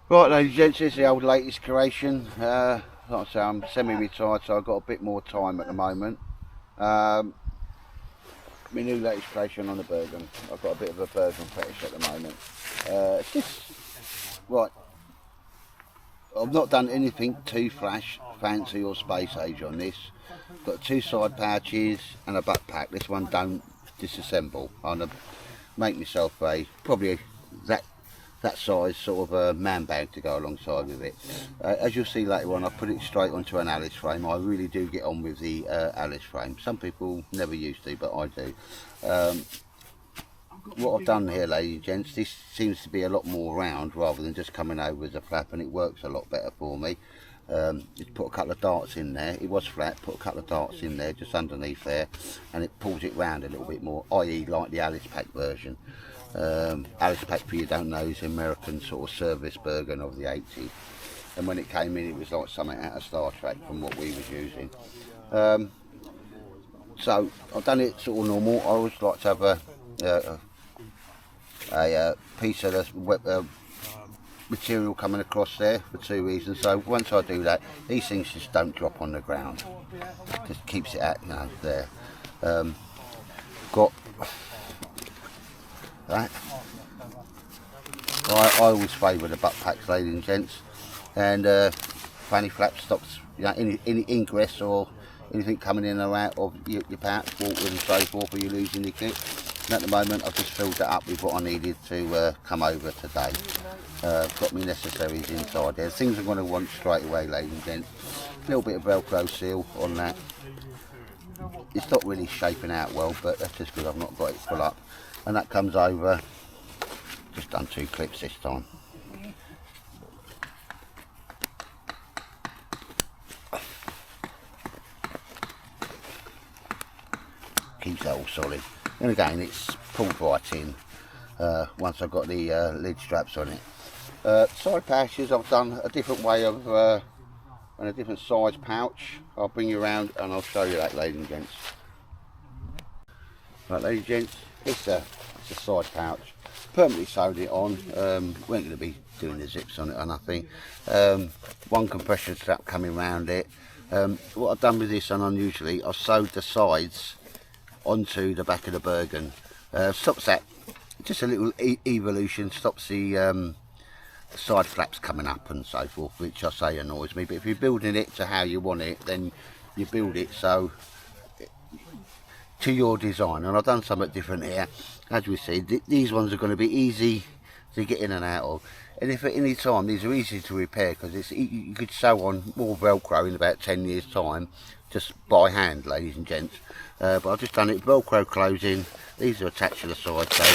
Right, ladies and gents, this is the old latest creation. Like I say, I'm semi-retired, so I've got a bit more time at the moment. My new latest creation on the Bergen. I've got a bit of a Bergen fetish at the moment. It's just, right, I've not done anything too flash, fancy or space age on this. Got two side pouches and a butt pack. This one don't disassemble. I'm going to make myself probably that size sort of a man bag to go alongside with it. As you'll see later on, I put it straight onto an Alice frame. I really do get on with the Alice frame. Some people never used to, but I do. What I've done here, ladies and gents, this seems to be a lot more round rather than just coming over as a flap, and it works a lot better for me. Just put a couple of darts in there. It was flat, put a couple of darts in there just underneath there, and it pulls it round a little bit more, i.e. like the Alice pack version. Alice pack, for you don't know, is American sort of service Bergen of the 80s, and when it came in it was like something out of Star Trek from what we was using. So I've done it sort of normal. I always like to have a piece of the material coming across there for two reasons. So once I do that, these things just don't drop on the ground, just keeps it at, you know, there. Got that. I always favour the butt packs, ladies and gents, and fanny flap stops, you know, any ingress or anything coming in or out of your pouch, water and so forth, or you're losing your clip. And at the moment I've just filled that up with what I needed to come over today. Got my necessaries inside there. Things I'm going to want straight away, ladies and gents. A little bit of Velcro seal on that. It's not really shaping out well, but that's just because I've not got it full up. And that comes over, just done 2 clips this time. Keeps that all solid. And again, it's pulled right in once I've got the lid straps on it. Side pouches, I've done a different way of, and a different size pouch. I'll bring you around and I'll show you that, ladies and gents. Right, ladies and gents, it's a side pouch. Permanently sewed it on. We ain't going to be doing the zips on it or nothing. One compression strap coming round it. What I've done with this, and unusually, I've sewed the sides onto the back of the Bergen. Stops that, just a little evolution, stops the side flaps coming up and so forth, which I say annoys me. But if you're building it to how you want it, then you build it so to your design. And I've done something different here. As we see, these ones are going to be easy to get in and out of, and if at any time, these are easy to repair, because you could sew on more Velcro in about 10 years time just by hand, ladies and gents. But I've just done it Velcro closing. These are attached to the side, so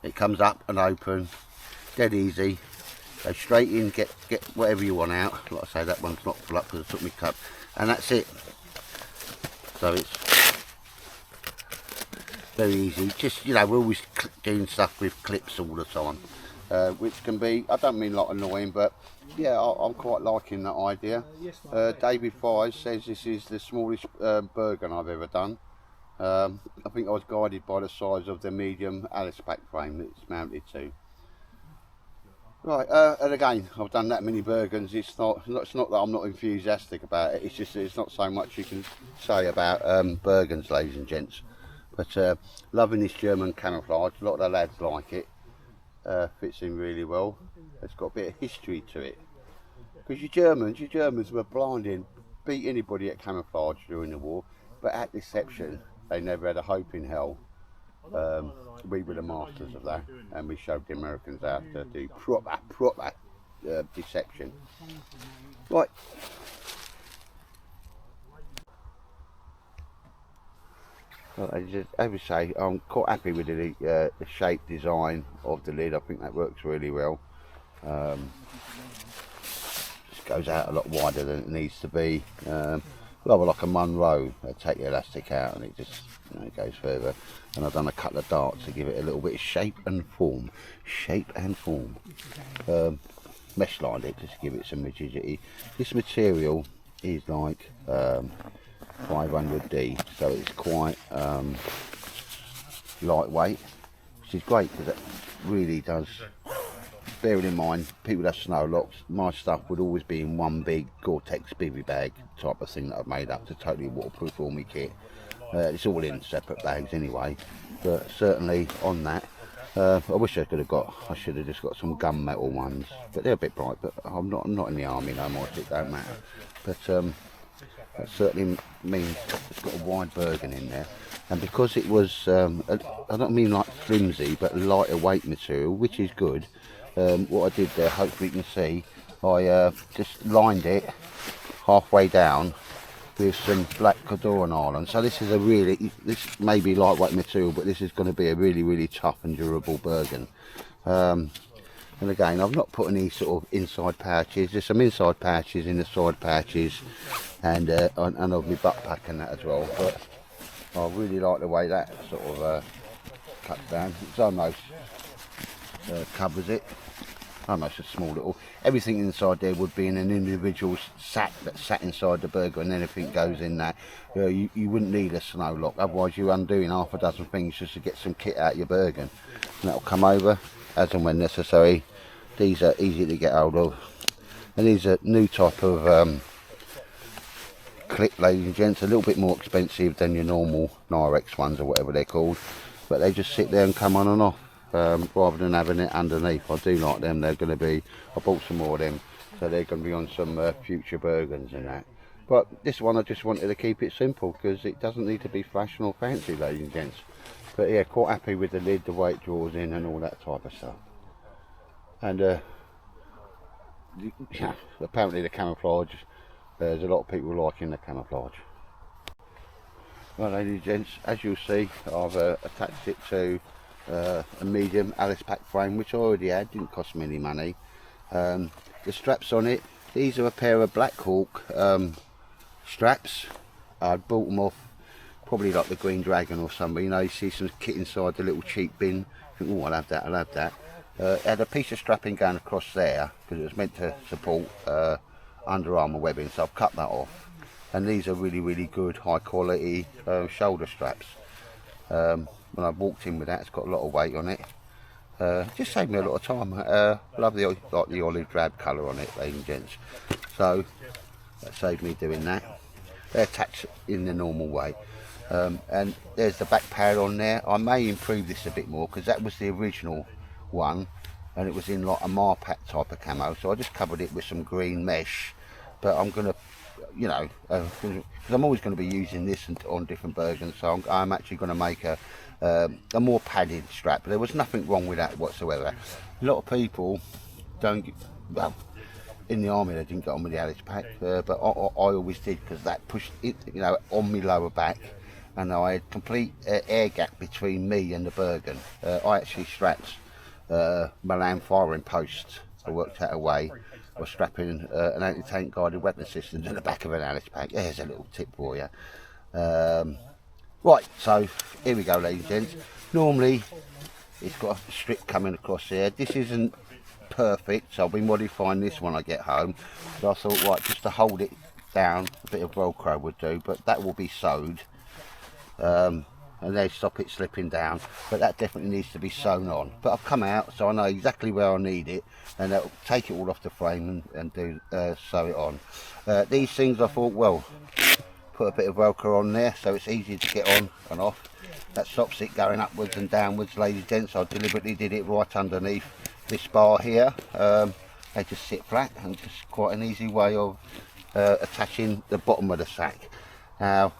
it comes up and open, dead easy. Go straight in, get whatever you want out. Like I say, that one's not full up because I took my cup, and that's it. So it's very easy. Just, you know, we're always doing stuff with clips all the time, which can be, I don't mean like annoying, but yeah, I'm quite liking that idea. David Fires says this is the smallest Bergen I've ever done. I think I was guided by the size of the medium Alice pack frame that it's mounted to. Right, and again, I've done that many Bergens. It's not that I'm not enthusiastic about it. It's just there's not so much you can say about Bergens, ladies and gents. But loving this German camouflage. A lot of the lads like it. Fits in really well. It's got a bit of history to it. Because you Germans were blinding, beat anybody at camouflage during the war. But at deception, they never had a hope in hell. We were the masters of that, and we showed the Americans how to do proper deception. Right. Well, as we say, I'm quite happy with the shape design of the lid. I think that works really well. Just goes out a lot wider than it needs to be. Rather like a Monroe. I take the elastic out and it just, you know, it goes further. And I've done a couple of darts to give it a little bit of shape and form. Mesh lined it just to give it some rigidity. This material is like 500D, so it's quite lightweight, which is great because it really does bearing in mind, people have snow locks, my stuff would always be in one big Gore-Tex bivvy bag type of thing that I've made up to totally waterproof all my kit. It's all in separate bags anyway, but certainly on that, I wish I should have just got some gunmetal ones, but they're a bit bright, but I'm not in the army no more, so it don't matter. But that certainly means it's got a wide Bergen in there. And because it was, I don't mean like flimsy, but lighter weight material, which is good. What I did there, hopefully you can see, I just lined it halfway down with some black Cordoran Ireland. So this is this may be lightweight material, but this is going to be a really tough and durable Bergen. And again, I've not put any sort of inside pouches. There's some inside pouches in the side pouches, and of my butt pack and that as well. But I really like the way that sort of cuts down. It's almost covers it. Almost a small little. Everything inside there would be in an individual sack that sat inside the Bergen, and anything goes in that. You wouldn't need a snow lock, otherwise you're undoing half a dozen things just to get some kit out of your Bergen. And that'll come over as and when necessary. These are easy to get hold of, and these are new type of clip, ladies and gents, a little bit more expensive than your normal Nirex ones or whatever they're called, but they just sit there and come on and off, rather than having it underneath. I do like them. They're going to be, I bought some more of them, so they're going to be on some future Bergens and that. But this one I just wanted to keep it simple, because it doesn't need to be flashy or fancy, ladies and gents. But yeah, quite happy with the lid, the way it draws in and all that type of stuff. And apparently the camouflage, there's a lot of people liking the camouflage. Well, ladies and gents, as you'll see, I've attached it to a medium Alice pack frame, which I already had, didn't cost me any money. The straps on it, these are a pair of Black Hawk straps. I bought them off probably like the Green Dragon or something. You know, you see some kit inside the little cheap bin, you think, oh, I'll have that. It had a piece of strapping going across there because it was meant to support Under Armour webbing, so I've cut that off. And these are really good, high quality shoulder straps. When I walked in with that, it's got a lot of weight on it. Just saved me a lot of time. Love the olive drab colour on it, ladies and gents. So that saved me doing that. They're attached in the normal way. And there's the back pad on there. I may improve this a bit more, because that was the original one, and it was in like a Marpat type of camo. So I just covered it with some green mesh. But I'm going to, you know, because I'm always going to be using this on different Bergens, so I'm actually going to make a more padded strap. But there was nothing wrong with that whatsoever. A lot of people don't get, well, in the army they didn't get on with the Alice pack, but I always did, because that pushed it, you know, on my lower back, and I had complete air gap between me and the Bergen. I actually strapped Milan firing posts. I worked out a way. I was strapping an anti-tank guided weapon system to the back of an Alice pack. There's a little tip for you. Right, so here we go, ladies and gents. Normally it's got a strip coming across here. This isn't perfect, so I'll be modifying this when I get home. So I thought, right, just to hold it down, a bit of Velcro would do, but that will be sewed. And they stop it slipping down, but that definitely needs to be sewn on. But I've come out, so I know exactly where I need it, and that'll take it all off the frame and sew it on. These things I thought, well, put a bit of Velcro on there so it's easy to get on and off. That stops it going upwards and downwards, ladies and gents. I deliberately did it right underneath this bar here. They just sit flat, and just quite an easy way of attaching the bottom of the sack. Now,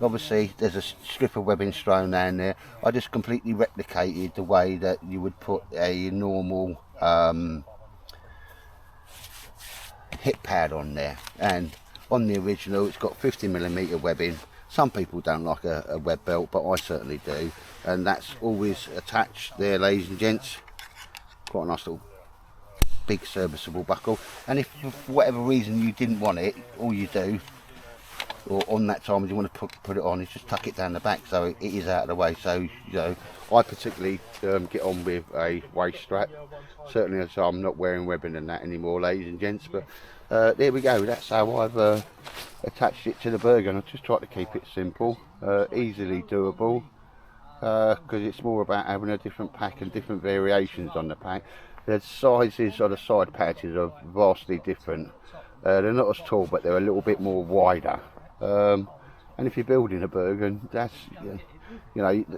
obviously there's a strip of webbing strewn down there. I just completely replicated the way that you would put a normal hip pad on there, and on the original it's got 50mm webbing. Some people don't like a web belt, but I certainly do, and that's always attached there, ladies and gents. Quite a nice little big serviceable buckle. And if for whatever reason you didn't want it, all you do, or on that time you want to put it on, is just tuck it down the back so it is out of the way. So, you know, I particularly get on with a waist strap, certainly, so I'm not wearing webbing and that anymore, ladies and gents. But there we go, that's how I've attached it to the Bergen. I just try to keep it simple, easily doable, because it's more about having a different pack and different variations on the pack. The sizes of the side patches are vastly different. They're not as tall, but they're a little bit more wider. And if you're building a Bergen, that's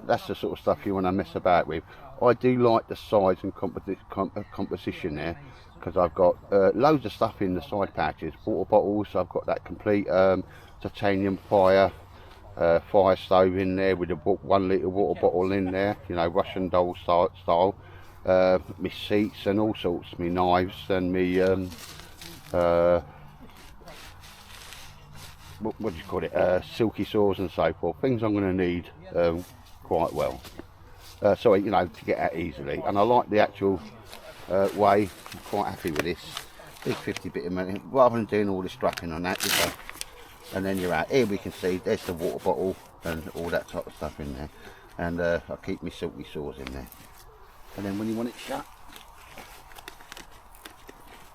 that's the sort of stuff you want to mess about with. I do like the size and composition there, because I've got loads of stuff in the side patches. Water bottles. I've got that complete titanium fire stove in there with a 1 litre water bottle in there. Russian doll style. My seats and all sorts, my knives and my what do you call it, silky saws and so forth, things I'm going to need quite well, so to get out easily. And I like the actual way. I'm quite happy with this big 50 bit a minute, rather than doing all the strapping on that, and then you're out. Here we can see there's the water bottle and all that type of stuff in there, and I keep my silky saws in there. And then when you want it shut,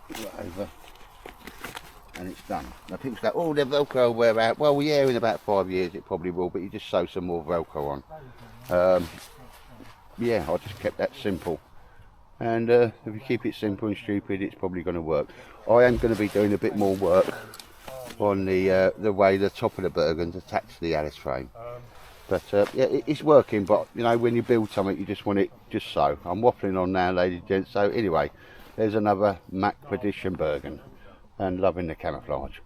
put it over, and it's done. Now people say, oh, the Velcro will wear out. Well, yeah, in about 5 years it probably will, but you just sew some more Velcro on. Yeah, I just kept that simple. And if you keep it simple and stupid, it's probably going to work. I am going to be doing a bit more work on the way the top of the Bergen's attached to the Alice frame. But yeah, it's working. But when you build something, you just want it just so. I'm waffling on now, ladies and gents. So anyway, there's another Mac Edition Bergen, and loving the camouflage.